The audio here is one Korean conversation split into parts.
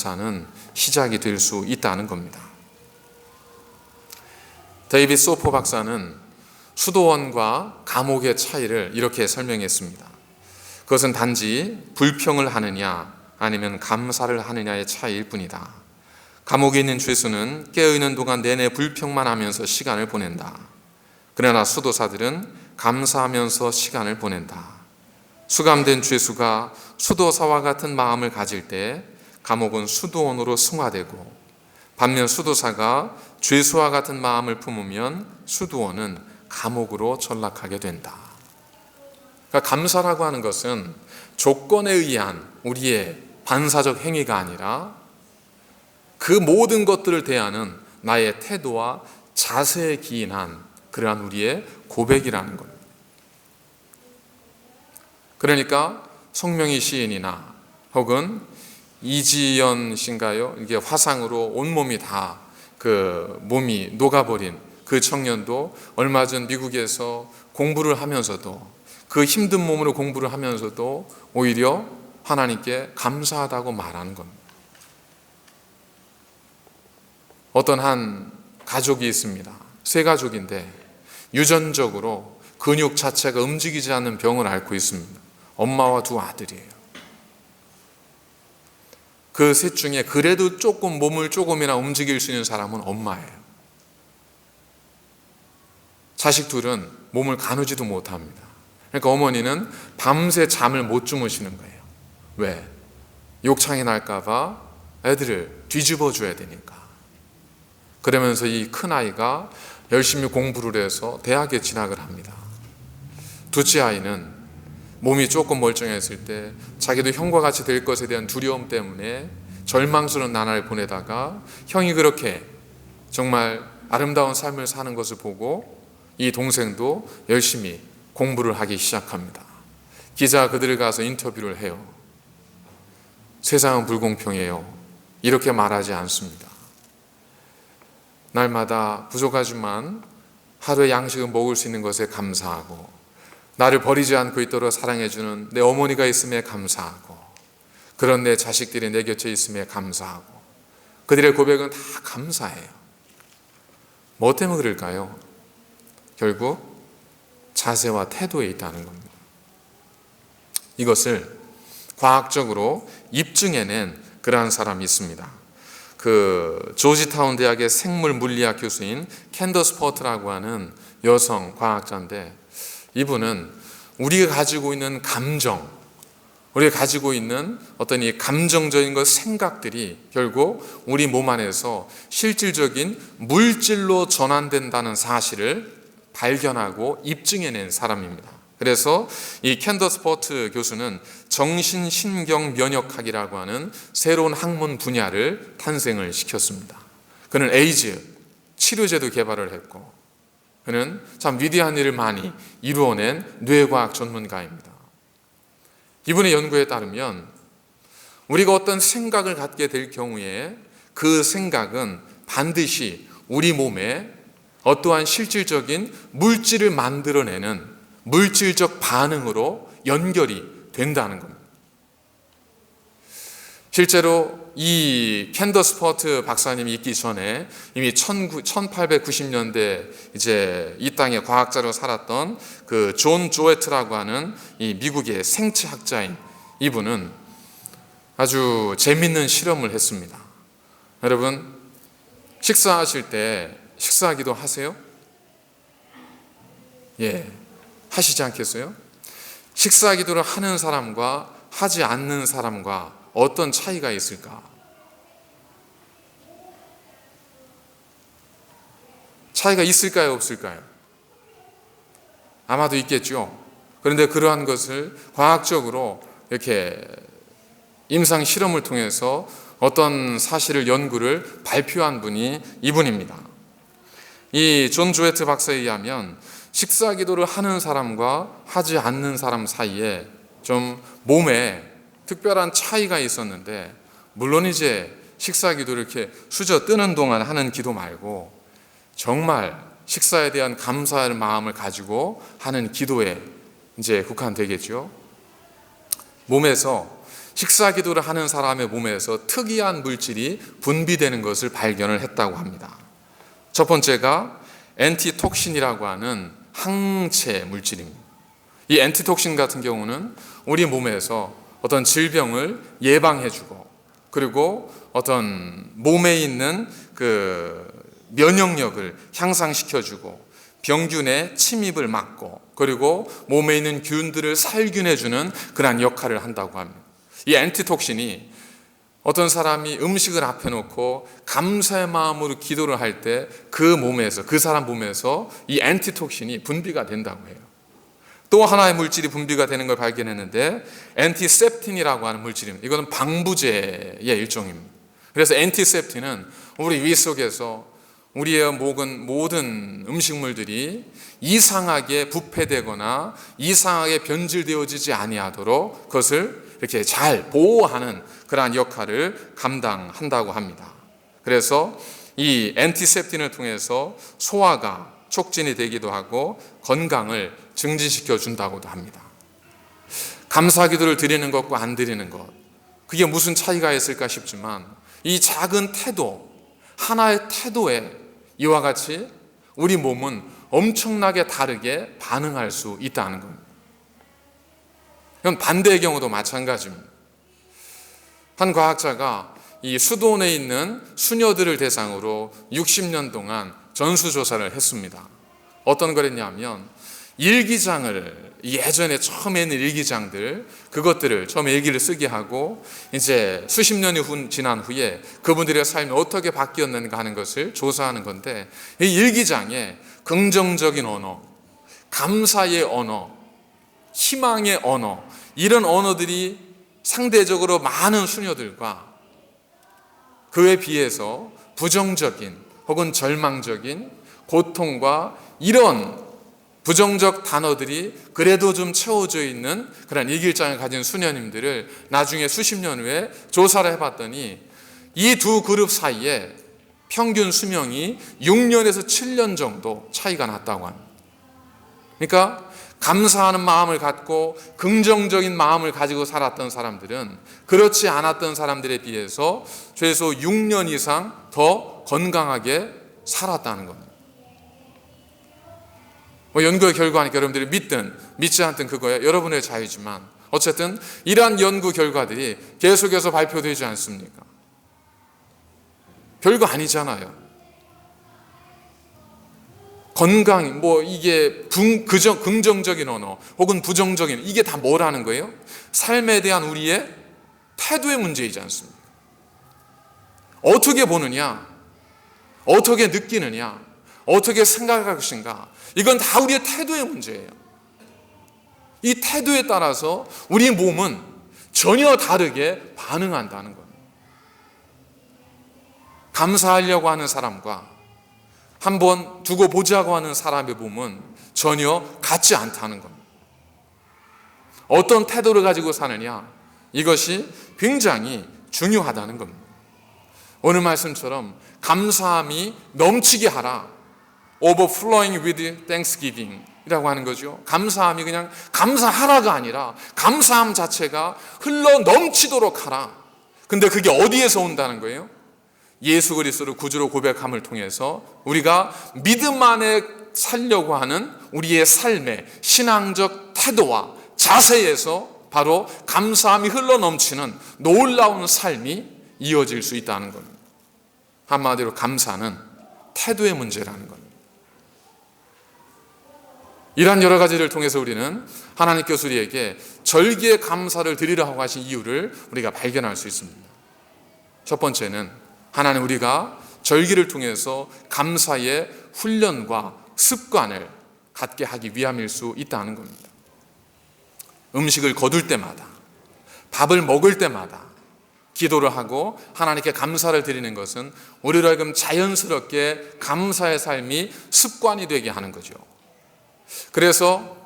감사는 시작이 될 수 있다는 겁니다. 데이빗 소포 박사는 수도원과 감옥의 차이를 이렇게 설명했습니다. 그것은 단지 불평을 하느냐 아니면 감사를 하느냐의 차이일 뿐이다. 감옥에 있는 죄수는 깨어있는 동안 내내 불평만 하면서 시간을 보낸다. 그러나 수도사들은 감사하면서 시간을 보낸다. 수감된 죄수가 수도사와 같은 마음을 가질 때 감옥은 수도원으로 승화되고, 반면 수도사가 죄수와 같은 마음을 품으면 수도원은 감옥으로 전락하게 된다. 그러니까 감사라고 하는 것은 조건에 의한 우리의 반사적 행위가 아니라 그 모든 것들을 대하는 나의 태도와 자세에 기인한 그러한 우리의 고백이라는 겁니다. 그러니까 송명희 시인이나 혹은 이지연 씨인가요? 이게 화상으로 온몸이 다 몸이 녹아버린 그 청년도 얼마 전 미국에서 공부를 하면서도, 그 힘든 몸으로 공부를 하면서도 오히려 하나님께 감사하다고 말하는 겁니다. 어떤 한 가족이 있습니다. 세 가족인데 유전적으로 근육 자체가 움직이지 않는 병을 앓고 있습니다. 엄마와 두 아들이에요. 그 셋 중에 그래도 조금 몸을 조금이나 움직일 수 있는 사람은 엄마예요. 자식 둘은 몸을 가누지도 못합니다. 그러니까 어머니는 밤새 잠을 못 주무시는 거예요. 왜? 욕창이 날까 봐 애들을 뒤집어 줘야 되니까. 그러면서 이 큰아이가 열심히 공부를 해서 대학에 진학을 합니다. 둘째 아이는 몸이 조금 멀쩡했을 때 자기도 형과 같이 될 것에 대한 두려움 때문에 절망스러운 나날을 보내다가 형이 그렇게 정말 아름다운 삶을 사는 것을 보고 이 동생도 열심히 공부를 하기 시작합니다. 기자가 그들을 가서 인터뷰를 해요. 세상은 불공평해요. 이렇게 말하지 않습니다. 날마다 부족하지만 하루의 양식을 먹을 수 있는 것에 감사하고, 나를 버리지 않고 있도록 사랑해주는 내 어머니가 있음에 감사하고, 그런 내 자식들이 내 곁에 있음에 감사하고, 그들의 고백은 다 감사해요. 뭐 때문에 그럴까요? 결국 자세와 태도에 있다는 겁니다. 이것을 과학적으로 입증해낸 그러한 사람이 있습니다. 조지타운 대학의 생물 물리학 교수인 캔더스 포트라고 하는 여성 과학자인데, 이분은 우리가 가지고 있는 감정, 우리가 가지고 있는 어떤 이 감정적인 것, 생각들이 결국 우리 몸 안에서 실질적인 물질로 전환된다는 사실을 발견하고 입증해낸 사람입니다. 그래서 이 캔더스 포트 교수는 정신신경면역학이라고 하는 새로운 학문 분야를 탄생을 시켰습니다. 그는 에이즈 치료제도 개발을 했고, 그는 참 위대한 일을 많이 이루어낸 뇌과학 전문가입니다. 이분의 연구에 따르면 우리가 어떤 생각을 갖게 될 경우에 그 생각은 반드시 우리 몸에 어떠한 실질적인 물질을 만들어내는 물질적 반응으로 연결이 된다는 겁니다. 실제로 이 캔더스 포트 박사님이 있기 전에 이미 1890년대 이제 이 땅에 과학자로 살았던 그 존 조에트라고 하는 이 미국의 생체학자인 이분은 아주 재밌는 실험을 했습니다. 여러분, 식사하실 때 식사기도 하세요? 예, 하시지 않겠어요? 식사기도를 하는 사람과 하지 않는 사람과 어떤 차이가 있을까? 차이가 있을까요, 없을까요? 아마도 있겠죠. 그런데 그러한 것을 과학적으로 이렇게 임상 실험을 통해서 어떤 사실을 연구를 발표한 분이 이분입니다. 이 존 조에트 박사에 의하면 식사 기도를 하는 사람과 하지 않는 사람 사이에 좀 몸에 특별한 차이가 있었는데, 물론 이제 식사 기도를 이렇게 수저 뜨는 동안 하는 기도 말고 정말 식사에 대한 감사의 마음을 가지고 하는 기도에 이제 국한되겠죠. 몸에서 식사 기도를 하는 사람의 몸에서 특이한 물질이 분비되는 것을 발견을 했다고 합니다. 첫 번째가 엔티톡신이라고 하는 항체 물질입니다. 이 엔티톡신 같은 경우는 우리 몸에서 어떤 질병을 예방해주고, 그리고 어떤 몸에 있는 그 면역력을 향상시켜주고, 병균의 침입을 막고, 그리고 몸에 있는 균들을 살균해주는 그러한 역할을 한다고 합니다. 이 엔티톡신이 어떤 사람이 음식을 앞에 놓고 감사의 마음으로 기도를 할 때 그 몸에서, 그 사람 몸에서 이 엔티톡신이 분비가 된다고 해요. 또 하나의 물질이 분비가 되는 걸 발견했는데 엔티셉틴이라고 하는 물질입니다. 이거는 방부제의 일종입니다. 그래서 엔티셉틴은 우리 위 속에서 우리의 먹은 모든 음식물들이 이상하게 부패되거나 이상하게 변질되어지지 아니하도록 그것을 이렇게 잘 보호하는 그러한 역할을 감당한다고 합니다. 그래서 이 엔티셉틴을 통해서 소화가 촉진이 되기도 하고 건강을 증진시켜 준다고도 합니다. 감사 기도를 드리는 것과 안 드리는 것, 그게 무슨 차이가 있을까 싶지만 이 작은 태도, 하나의 태도에 이와 같이 우리 몸은 엄청나게 다르게 반응할 수 있다는 겁니다. 이건 반대의 경우도 마찬가지입니다. 한 과학자가 이 수도원에 있는 수녀들을 대상으로 60년 동안 전수조사를 했습니다. 어떤 거랬냐면 일기장을, 예전에 처음에 있는 일기장들, 그것들을 처음에 일기를 쓰게 하고 이제 수십 년이 지난 후에 그분들의 삶이 어떻게 바뀌었는가 하는 것을 조사하는 건데, 이 일기장에 긍정적인 언어, 감사의 언어, 희망의 언어, 이런 언어들이 상대적으로 많은 수녀들과 그에 비해서 부정적인 혹은 절망적인 고통과 이런 부정적 단어들이 그래도 좀 채워져 있는 그런 일기장을 가진 수녀님들을 나중에 수십 년 후에 조사를 해봤더니 이 두 그룹 사이에 평균 수명이 6년에서 7년 정도 차이가 났다고 합니다. 그러니까 감사하는 마음을 갖고 긍정적인 마음을 가지고 살았던 사람들은 그렇지 않았던 사람들에 비해서 최소 6년 이상 더 건강하게 살았다는 겁니다. 연구의 결과니까 여러분들이 믿든 믿지 않든 그거야 여러분의 자유지만, 어쨌든 이러한 연구 결과들이 계속해서 발표되지 않습니까? 별거 아니잖아요. 건강, 이게 긍정적인 언어 혹은 부정적인, 이게 다 뭐라는 거예요? 삶에 대한 우리의 태도의 문제이지 않습니까? 어떻게 보느냐, 어떻게 느끼느냐, 어떻게 생각할 것인가, 이건 다 우리의 태도의 문제예요. 이 태도에 따라서 우리 몸은 전혀 다르게 반응한다는 겁니다. 감사하려고 하는 사람과 한번 두고 보자고 하는 사람의 몸은 전혀 같지 않다는 겁니다. 어떤 태도를 가지고 사느냐, 이것이 굉장히 중요하다는 겁니다. 오늘 말씀처럼 감사함이 넘치게 하라, overflowing with thanksgiving 이라고 하는 거죠. 감사함이 그냥 감사하라가 아니라 감사함 자체가 흘러 넘치도록 하라. 근데 그게 어디에서 온다는 거예요? 예수 그리스도를 구주로 고백함을 통해서 우리가 믿음 안에 살려고 하는 우리의 삶의 신앙적 태도와 자세에서 바로 감사함이 흘러 넘치는 놀라운 삶이 이어질 수 있다는 겁니다. 한마디로 감사는 태도의 문제라는 겁니다. 이러한 여러 가지를 통해서 우리는 하나님께서 우리에게 절기에 감사를 드리라고 하신 이유를 우리가 발견할 수 있습니다. 첫 번째는 하나님 우리가 절기를 통해서 감사의 훈련과 습관을 갖게 하기 위함일 수 있다는 겁니다. 음식을 거둘 때마다, 밥을 먹을 때마다 기도를 하고 하나님께 감사를 드리는 것은 우리로 하여금 자연스럽게 감사의 삶이 습관이 되게 하는 거죠. 그래서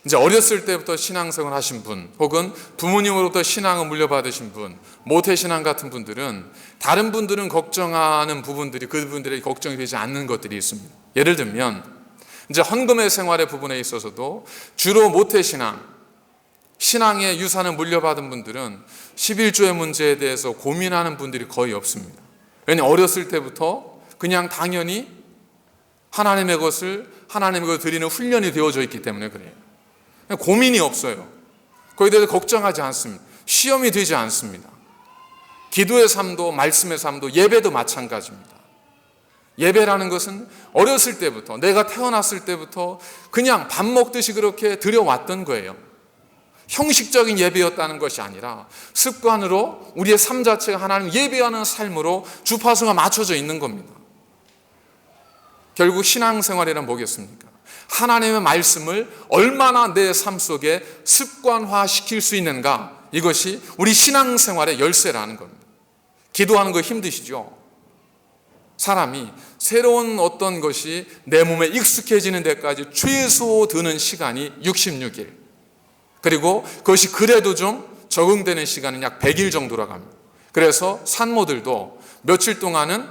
이제 어렸을 때부터 신앙생활 하신 분, 혹은 부모님으로부터 신앙을 물려받으신 분, 모태신앙 같은 분들은 다른 분들은 걱정하는 부분들이 그분들에게 걱정이 되지 않는 것들이 있습니다. 예를 들면 이제 헌금의 생활의 부분에 있어서도 주로 모태신앙, 신앙의 유산을 물려받은 분들은 11조의 문제에 대해서 고민하는 분들이 거의 없습니다. 왜냐하면 어렸을 때부터 그냥 당연히 하나님의 것을 드리는 훈련이 되어져 있기 때문에 그래요. 고민이 없어요. 거기에 대해서 걱정하지 않습니다. 시험이 되지 않습니다. 기도의 삶도 말씀의 삶도 예배도 마찬가지입니다. 예배라는 것은 어렸을 때부터, 내가 태어났을 때부터 그냥 밥 먹듯이 그렇게 드려왔던 거예요. 형식적인 예배였다는 것이 아니라 습관으로 우리의 삶 자체가 하나님 예배하는 삶으로 주파수가 맞춰져 있는 겁니다. 결국 신앙생활이란 뭐겠습니까? 하나님의 말씀을 얼마나 내 삶 속에 습관화시킬 수 있는가, 이것이 우리 신앙생활의 열쇠라는 겁니다. 기도하는 거 힘드시죠? 사람이 새로운 어떤 것이 내 몸에 익숙해지는 데까지 최소 드는 시간이 66일, 그리고 그것이 그래도 좀 적응되는 시간은 약 100일 정도라고 합니다. 그래서 산모들도 며칠 동안은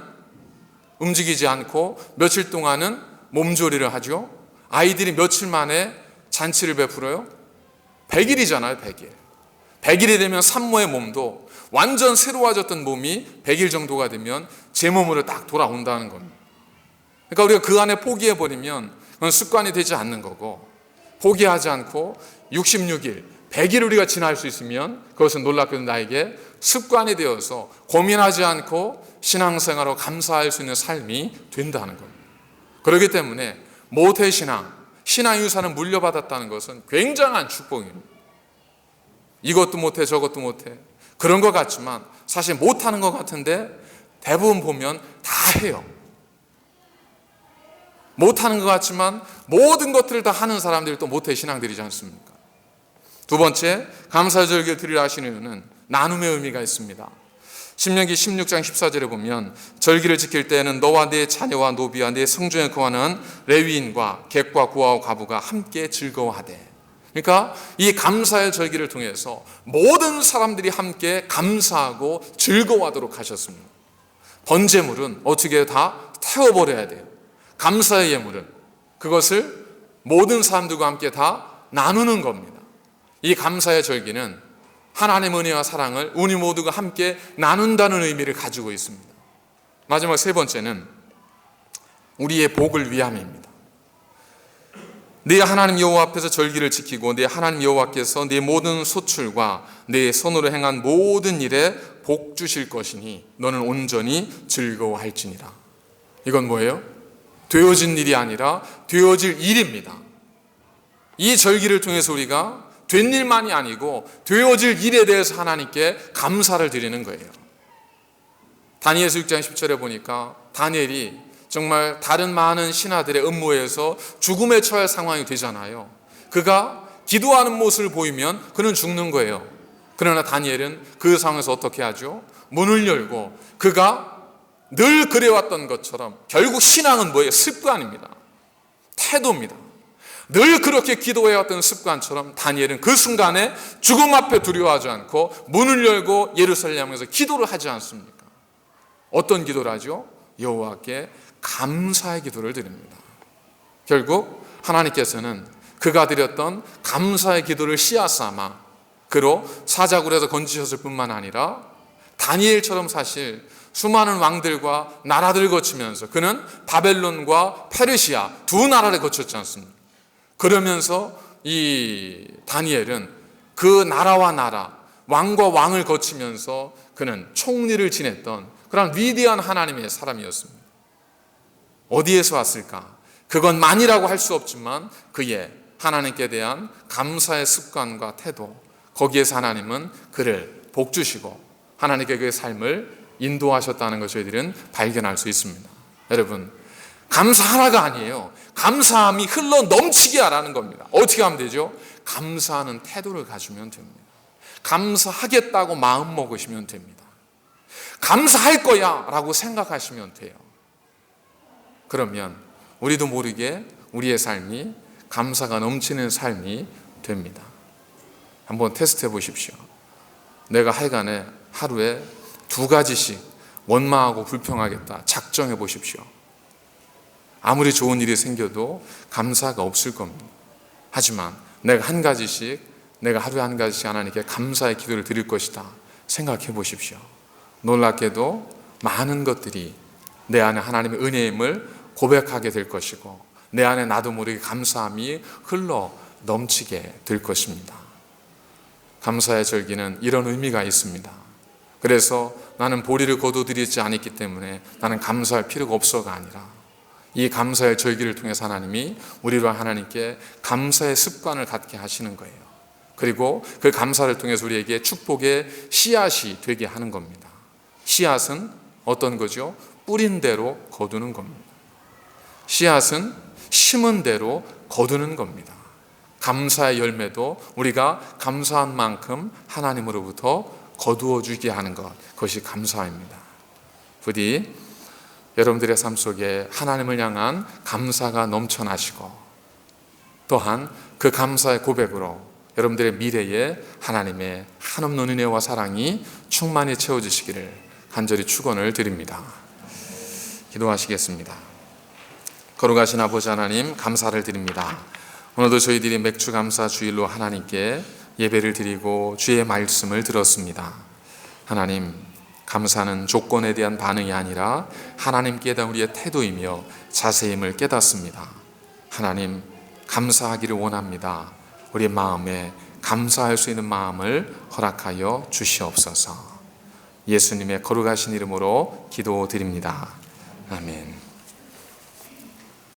움직이지 않고 며칠 동안은 몸조리를 하죠. 아이들이 며칠 만에 잔치를 베풀어요? 100일이잖아요, 100일. 100일이 되면 산모의 몸도 완전 새로워졌던 몸이 100일 정도가 되면 제 몸으로 딱 돌아온다는 겁니다. 그러니까 우리가 그 안에 포기해버리면 그건 습관이 되지 않는 거고, 포기하지 않고 66일, 100일 우리가 지날 수 있으면 그것은 놀랍게도 나에게 습관이 되어서 고민하지 않고 신앙생활로 감사할 수 있는 삶이 된다는 겁니다. 그렇기 때문에 모태신앙, 신앙유산을 물려받았다는 것은 굉장한 축복입니다. 이것도 못해 저것도 못해 그런 것 같지만 사실 못하는 것 같은데 대부분 보면 다 해요. 못하는 것 같지만 모든 것들을 다 하는 사람들이 또 모태신앙들이지 않습니까? 두 번째, 감사절기를 드리라 하시는 이유는 나눔의 의미가 있습니다. 신명기 16장 14절에 보면 절기를 지킬 때에는 너와 네 자녀와 노비와 네 성중에 거하는 레위인과 객과 고아와 과부가 함께 즐거워하되, 그러니까 이 감사의 절기를 통해서 모든 사람들이 함께 감사하고 즐거워하도록 하셨습니다. 번제물은 어떻게 다 태워버려야 돼요. 감사의 예물은 그것을 모든 사람들과 함께 다 나누는 겁니다. 이 감사의 절기는 하나님의 은혜와 사랑을 우리 모두가 함께 나눈다는 의미를 가지고 있습니다. 마지막 세 번째는 우리의 복을 위함입니다. 네 하나님 여호와 앞에서 절기를 지키고 네 하나님 여호와께서 네 모든 소출과 네 손으로 행한 모든 일에 복 주실 것이니 너는 온전히 즐거워할지니라. 이건 뭐예요? 되어진 일이 아니라 되어질 일입니다. 이 절기를 통해서 우리가 된 일만이 아니고 되어질 일에 대해서 하나님께 감사를 드리는 거예요. 다니엘서 6장 10절에 보니까 다니엘이 정말 다른 많은 신하들의 음모에서 죽음에 처할 상황이 되잖아요. 그가 기도하는 모습을 보이면 그는 죽는 거예요. 그러나 다니엘은 그 상황에서 어떻게 하죠? 문을 열고 그가 늘 그래왔던 것처럼, 결국 신앙은 뭐예요? 습관입니다. 태도입니다. 늘 그렇게 기도해왔던 습관처럼 다니엘은 그 순간에 죽음 앞에 두려워하지 않고 문을 열고 예루살렘에서 기도를 하지 않습니까? 어떤 기도를 하죠? 여호와께 감사의 기도를 드립니다. 결국 하나님께서는 그가 드렸던 감사의 기도를 씨앗 삼아 그로 사자굴에서 건지셨을 뿐만 아니라 다니엘처럼 사실 수많은 왕들과 나라들을 거치면서 그는 바벨론과 페르시아 두 나라를 거쳤지 않습니까? 그러면서 이 다니엘은 그 나라와 나라, 왕과 왕을 거치면서 그는 총리를 지냈던 그런 위대한 하나님의 사람이었습니다. 어디에서 왔을까? 그건 만이라고 할 수 없지만 그의 하나님께 대한 감사의 습관과 태도, 거기에서 하나님은 그를 복주시고 하나님께 그의 삶을 인도하셨다는 것을 저희들은 발견할 수 있습니다. 여러분, 감사 하나가 아니에요. 감사함이 흘러 넘치게 하라는 겁니다. 어떻게 하면 되죠? 감사하는 태도를 가지면 됩니다. 감사하겠다고 마음 먹으시면 됩니다. 감사할 거야 라고 생각하시면 돼요. 그러면 우리도 모르게 우리의 삶이 감사가 넘치는 삶이 됩니다. 한번 테스트해 보십시오. 내가 하여간에 하루에 2가지씩 원망하고 불평하겠다 작정해 보십시오. 아무리 좋은 일이 생겨도 감사가 없을 겁니다. 하지만 내가 1가지씩 내가 하루에 한 가지씩 하나님께 감사의 기도를 드릴 것이다 생각해 보십시오. 놀랍게도 많은 것들이 내 안에 하나님의 은혜임을 고백하게 될 것이고, 내 안에 나도 모르게 감사함이 흘러 넘치게 될 것입니다. 감사의 절기는 이런 의미가 있습니다. 그래서 나는 보리를 거두드리지 않았기 때문에 나는 감사할 필요가 없어가 아니라, 이 감사의 절기를 통해서 하나님이 우리로 하나님께 감사의 습관을 갖게 하시는 거예요. 그리고 그 감사를 통해서 우리에게 축복의 씨앗이 되게 하는 겁니다. 씨앗은 어떤 거죠? 뿌린 대로 거두는 겁니다. 씨앗은 심은 대로 거두는 겁니다. 감사의 열매도 우리가 감사한 만큼 하나님으로부터 거두어 주게 하는 것, 그것이 감사입니다. 부디 여러분들의 삶 속에 하나님을 향한 감사가 넘쳐나시고, 또한 그 감사의 고백으로 여러분들의 미래에 하나님의 한없는 은혜와 사랑이 충만히 채워주시기를 간절히 축원을 드립니다. 기도하시겠습니다. 거룩하신 아버지 하나님, 감사를 드립니다. 오늘도 저희들이 맥주 감사 주일로 하나님께 예배를 드리고 주의 말씀을 들었습니다. 하나님, 감사는 조건에 대한 반응이 아니라 하나님께 대한 우리의 태도이며 자세임을 깨닫습니다. 하나님, 감사하기를 원합니다. 우리 마음에 감사할 수 있는 마음을 허락하여 주시옵소서. 예수님의 거룩하신 이름으로 기도드립니다. 아멘.